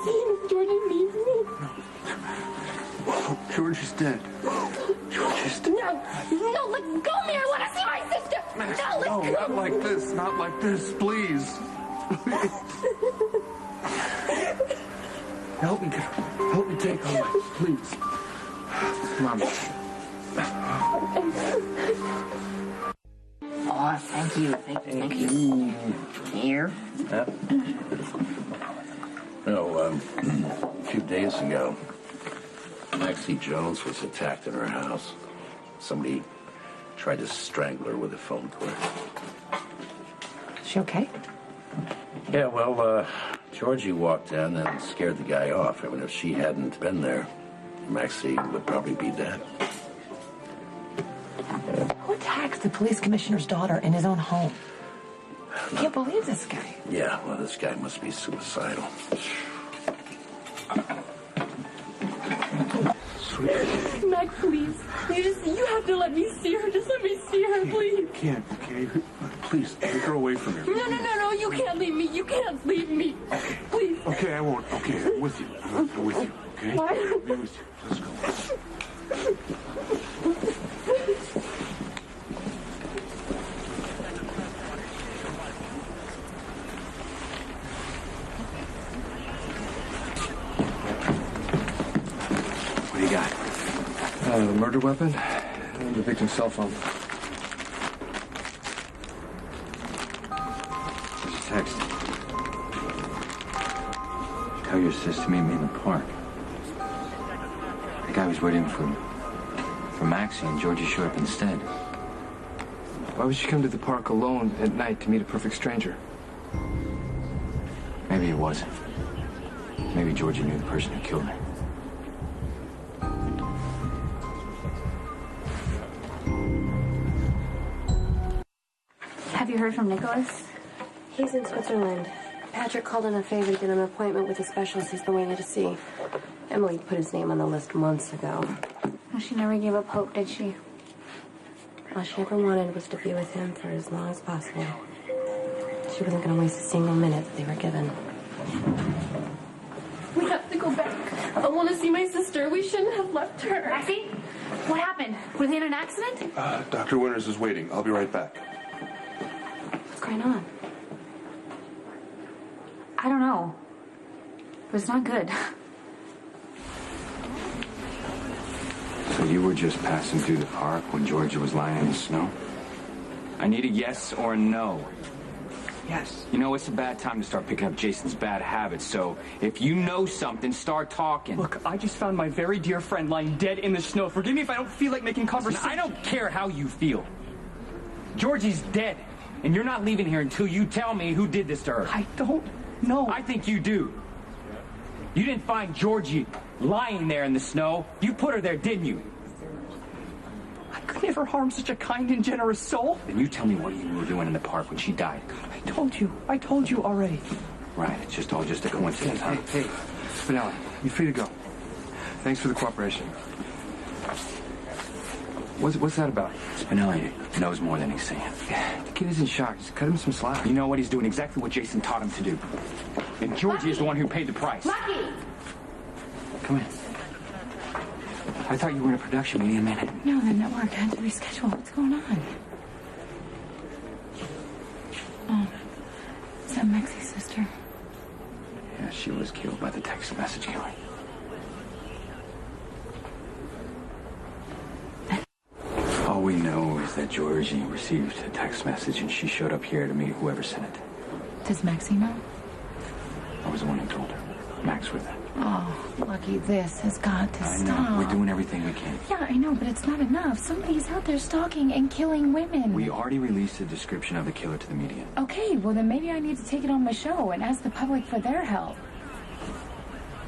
seen if Georgie needs me. No. George is dead. George is dead. No, let go, Mary. I want to see my sister. Max, no, let no, go. not like this. Not like this, please. Help me. Help me take her away, please. Mom. Oh, thank you. Thank you. Here? Yeah. A few days ago, Maxie Jones was attacked in her house. Somebody tried to strangle her with a phone cord. Is she okay? Yeah, well, Georgie walked in and scared the guy off. I mean, if she hadn't been there, Maxie would probably be dead. Who attacks the police commissioner's daughter in his own home? I can't believe this guy. Yeah, well, this guy must be suicidal. Sweet. Max, please. You have to let me see her. Just let me see her, please. You can't, okay? Please, take her away from here. No. You can't leave me. You can't leave me. Okay. Please. Okay, I won't. Okay, I'm with you. I'm with you, okay? Why? I'm with you. Let's go. What do you got? The murder weapon and the victim's cell phone. There's a text. Tell your sis to meet me in the park. The guy was waiting for Maxie, and Georgie showed up instead. Why would she come to the park alone at night to meet a perfect stranger? Maybe it wasn't. Maybe Georgie knew the person who killed her. Have you heard from Nicholas? He's in Switzerland. Patrick called in a favor to get an appointment with a specialist he's been waiting to see. Emily put his name on the list months ago. Well, she never gave up hope, did she? All she ever wanted was to be with him for as long as possible. She wasn't going to waste a single minute that they were given. We have to go back. I want to see my sister. We shouldn't have left her. Maxie? What happened? Were they in an accident? Dr. Winters is waiting. I'll be right back. What's going on? I don't know. But it's not good. So you were just passing through the park when Georgia was lying in the snow? I need a yes or a no. Yes. You know, it's a bad time to start picking up Jason's bad habits, so if you know something, start talking. Look, I just found my very dear friend lying dead in the snow. Forgive me if I don't feel like making conversation. I don't care how you feel. Georgie's dead, and you're not leaving here until you tell me who did this to her. I don't know. I think you do. You didn't find Georgie lying there in the snow. You put her there, didn't you? I could never harm such a kind and generous soul. Then you tell me what you were doing in the park when she died. I told you already. Right, it's just all a coincidence, huh? Hey, Spinelli, you're free to go. Thanks for the cooperation. What's that about? Spinelli knows more than he's saying. The kid isn't shocked. Just cut him some slack. You know what? He's doing exactly what Jason taught him to do. And Georgie is the one who paid the price. Lucky! Come in. I thought you were in a production meeting a minute. No, the network had to reschedule. What's going on? Oh, is that Maxie's sister? Yeah, she was killed by the text message killer. All we know is that Georgie received a text message and she showed up here to meet whoever sent it. Does Maxie know? I was the one who told her. Max with her. Oh, Lucky, this has got to I stop. know. We're doing everything we can. Yeah, I know, but it's not enough. Somebody's out there stalking and killing women. We already released a description of the killer to the media. Okay, well then maybe I need to take it on my show and ask the public for their help.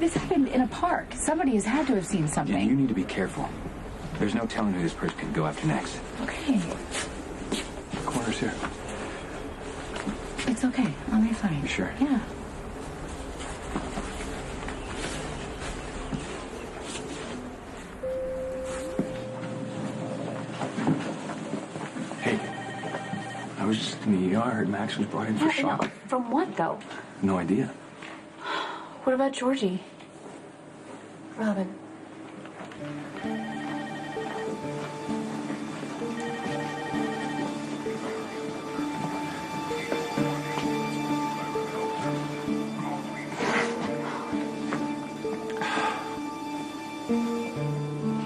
This happened in a park. Somebody has had to have seen something. Yeah, you need to be careful. There's no telling who this person could go after next. Okay. Corner's here. It's okay. I'll be fine. You sure? Yeah. Hey, I was just in the ER. Max was brought in for shock. No. From what, though? No idea. What about Georgie? Robin.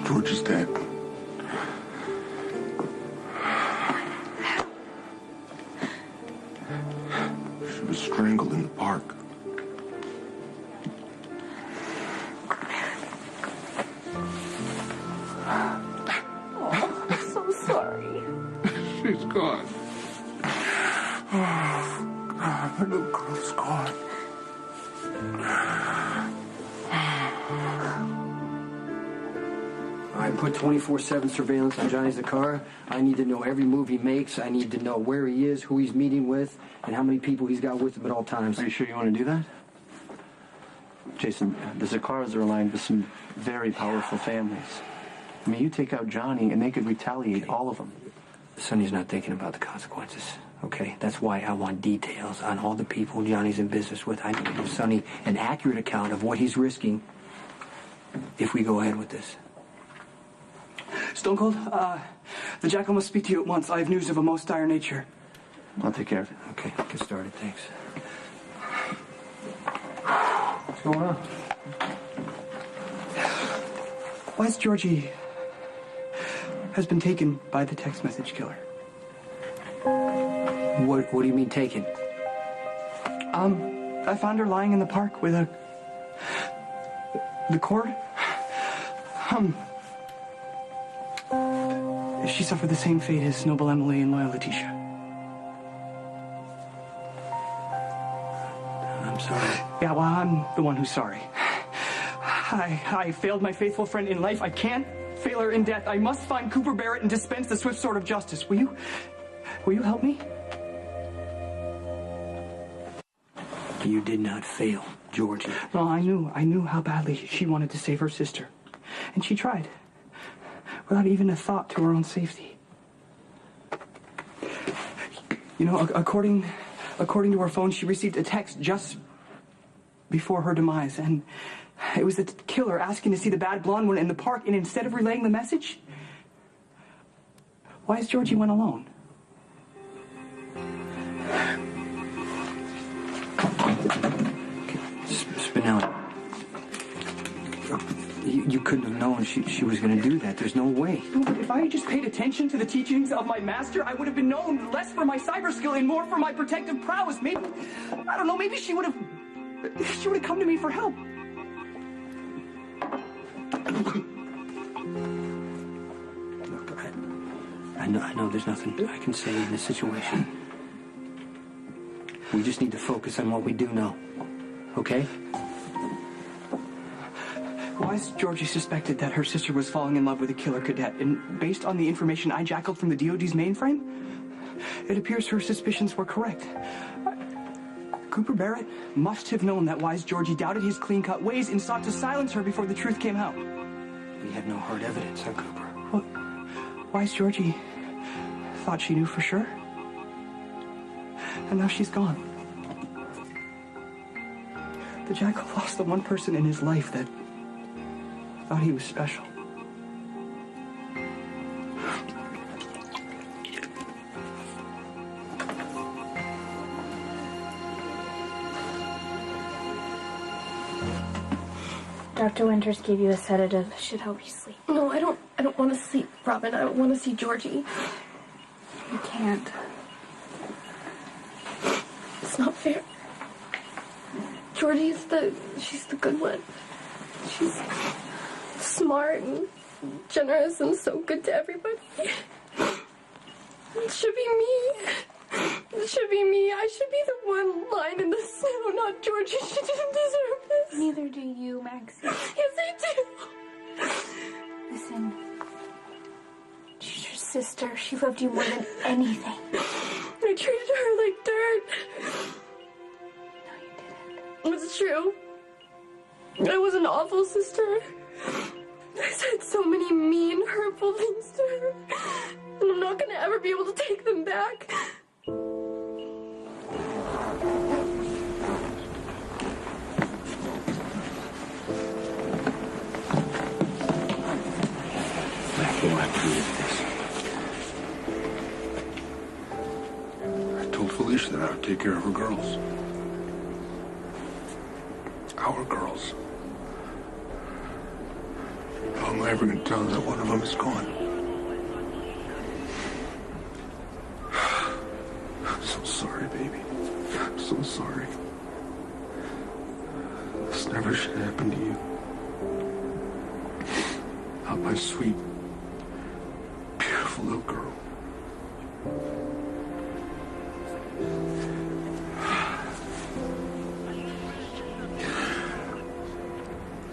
George is dead. She was strangled in the park. Oh, I'm so sorry. She's gone. Oh, God, my little girl's gone. I put 24/7 surveillance on Johnny Zakara. I need to know every move he makes. I need to know where he is, who he's meeting with, and how many people he's got with him at all times. Are you sure you want to do that? Jason, the Zakaras are aligned with some very powerful families. I mean, you take out Johnny and they could retaliate, all of them. Sonny's not thinking about the consequences, okay? That's why I want details on all the people Johnny's in business with. I need to give Sonny an accurate account of what he's risking if we go ahead with this. Stone Cold, the Jackal must speak to you at once. I have news of a most dire nature. I'll take care of it. Okay, get started, thanks. What's going on? Wise Georgie has been taken by the text message killer. What do you mean taken? I found her lying in the park with the cord. She suffered the same fate as Noble Emily and Loyal Letitia. I'm sorry. Yeah, well, I'm the one who's sorry. I failed my faithful friend in life. I can't fail her in death. I must find Cooper Barrett and dispense the swift sword of justice. Will you help me? You did not fail, Georgie. No, I knew how badly she wanted to save her sister. And she tried. Without even a thought to her own safety. You know, according to her phone, she received a text just before her demise, and it was the killer asking to see the bad blonde one in the park, and instead of relaying the message, Wise Georgie went alone. Spinelli. You couldn't have known she was going to do that. There's no way. No, but if I had just paid attention to the teachings of my master, I would have been known less for my cyber skill and more for my protective prowess. Maybe, I don't know, maybe she would have come to me for help. Look, I know there's nothing I can say in this situation. We just need to focus on what we do know. Okay? Wise Georgie suspected that her sister was falling in love with a killer cadet, and based on the information I jackaled from the DOD's mainframe, it appears her suspicions were correct. Cooper Barrett must have known that Wise Georgie doubted his clean-cut ways and sought to silence her before the truth came out. We have no hard evidence, huh, Cooper? Well, Wise Georgie thought she knew for sure, and now she's gone. The Jackal lost the one person in his life that thought he was special. Dr. Winters gave you a sedative. Should help you sleep. No, I don't want to sleep, Robin. I want to see Georgie. You can't. It's not fair. She's the good one. She's smart and generous and so good to everybody. It should be me. It should be me. I should be the one lying in the snow, not Georgie. She didn't deserve this. Neither do you, Maxie. Yes, I do. Listen. She's your sister. She loved you more than anything. I treated her like dirt. No, you didn't. It's true. I was an awful sister. I said so many mean, hurtful things to her. And I'm not going to ever be able to take them back. take care of her girls. Our girls. How am I ever going to tell her that one of them is gone? I'm so sorry, baby. I'm so sorry. This never should happen to you. Not my sweet, beautiful little girl.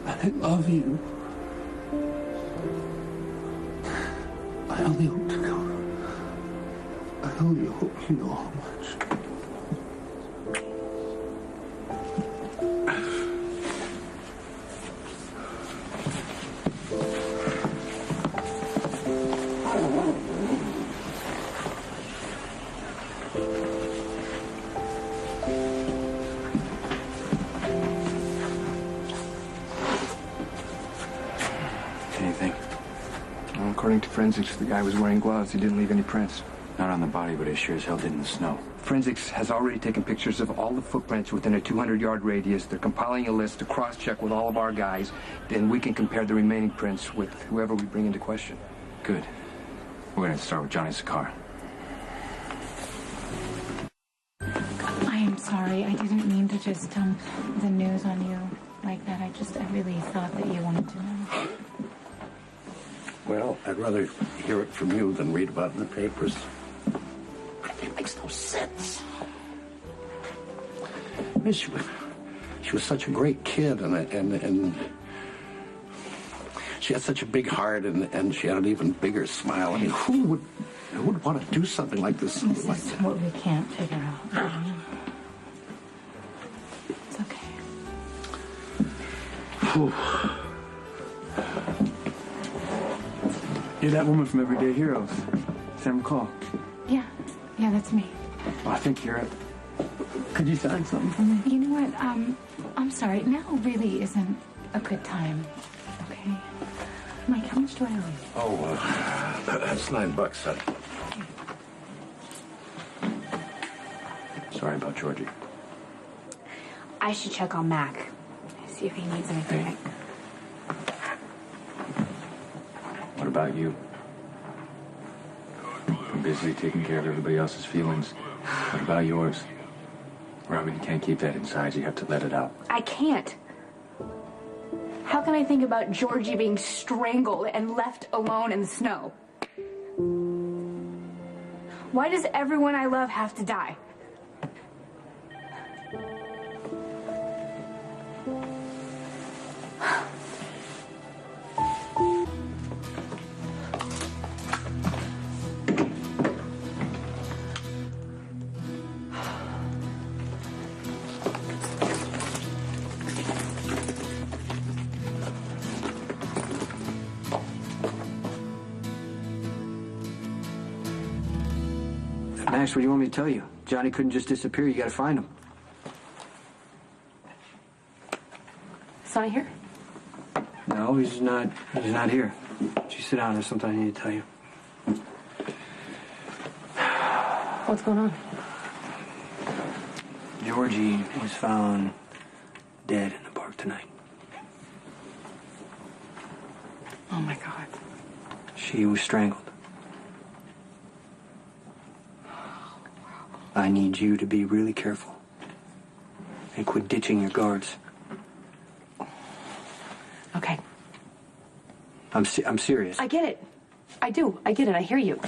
I love you. I only hope to God. I only hope you know how much. Anything? Well, according to forensics, the guy was wearing gloves. He didn't leave any prints. Not on the body, but it sure as hell did in the snow. Forensics has already taken pictures of all the footprints within a 200-yard radius. They're compiling a list to cross-check with all of our guys. Then we can compare the remaining prints with whoever we bring into question. Good. We're going to start with Johnny's car. I am sorry. I didn't mean to just dump the news on you like that. I really thought that you wanted to know. Well, I'd rather hear it from you than read about it in the papers. It makes no sense. I mean, she was such a great kid, and she had such a big heart, and she had an even bigger smile. I mean, who would want to do something like this? This is what we can't figure out. It's okay. You're that woman from Everyday Heroes, Sam McCall. Yeah, that's me. Well, I think you're it. Could you sign something for me? You know what? I'm sorry. Now really isn't a good time. Okay? Mike, how much do I owe you? Oh, that's $9, son. Sorry about Georgie. I should check on Mac. See if he needs anything. Hey. What about you? You're busy taking care of everybody else's feelings. What about yours? Robin, you can't keep that inside. You have to let it out. I can't. How can I think about Georgie being strangled and left alone in the snow? Why does everyone I love have to die? Max, what do you want me to tell you? Johnny couldn't just disappear. You got to find him. Sonny here? No, he's not here. Just sit down. There's something I need to tell you. What's going on? Georgie was found dead in the park tonight. Oh, my God. She was strangled. I need you to be really careful and quit ditching your guards. Okay. I'm serious. I get it. I do. I get it. I hear you.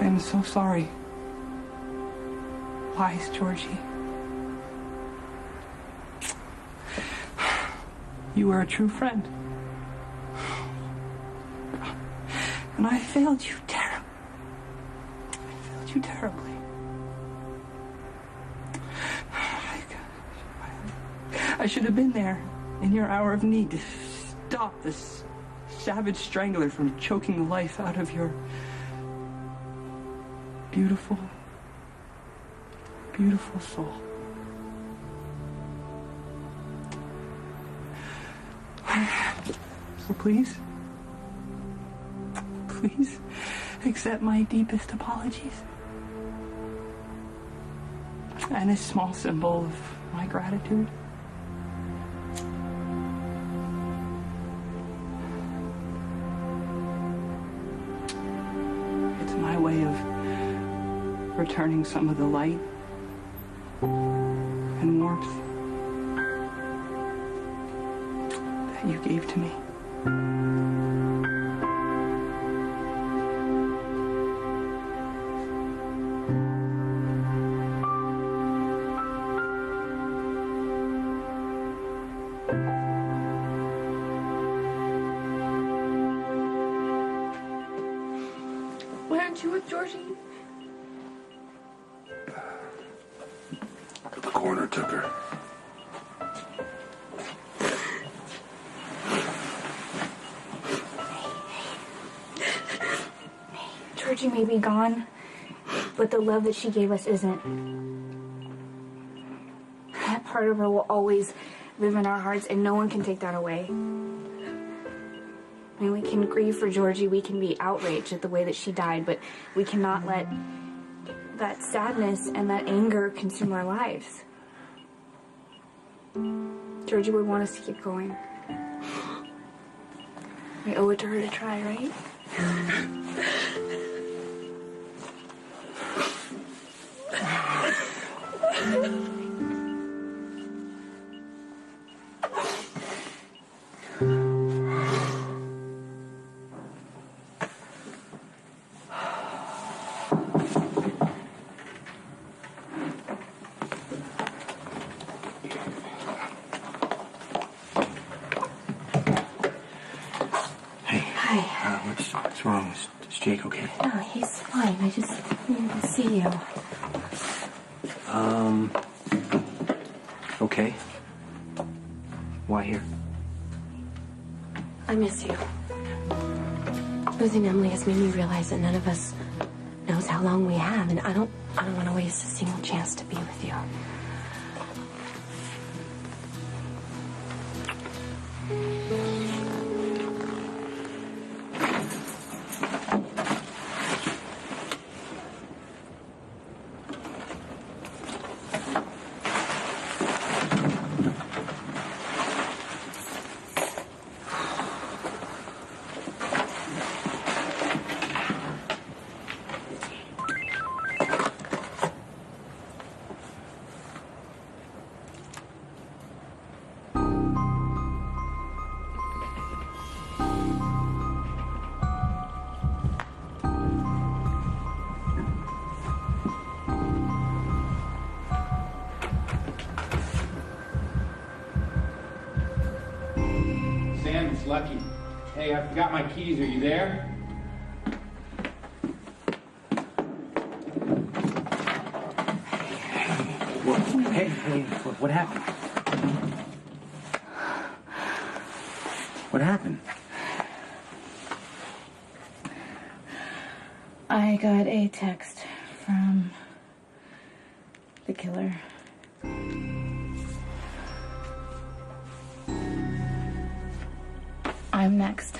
I'm so sorry. Wise, Georgie. You were a true friend. And I failed you terribly. I failed you terribly. I should have been there in your hour of need to stop this savage strangler from choking the life out of your beautiful, beautiful soul. So please accept my deepest apologies and a small symbol of my gratitude. It's my way of returning some of the light and warmth that you gave to me. Why aren't you with Georgie? The coroner took her. Georgie may be gone, but the love that she gave us isn't. That part of her will always live in our hearts, and no one can take that away. I mean, we can grieve for Georgie, we can be outraged at the way that she died, but we cannot let that sadness and that anger consume our lives. Georgie would want us to keep going. We owe it to her to try, right? What's wrong? Is Jake okay? No, he's fine. I just need to see you. Okay. Why here? I miss you. Losing Emily has made me realize that none of us knows how long we have, and I don't want to waste a single chance to be with you. It's Lucky. Hey, I forgot my keys. Are you there? Hey, what happened? What happened? I got a text from the killer. I'm next.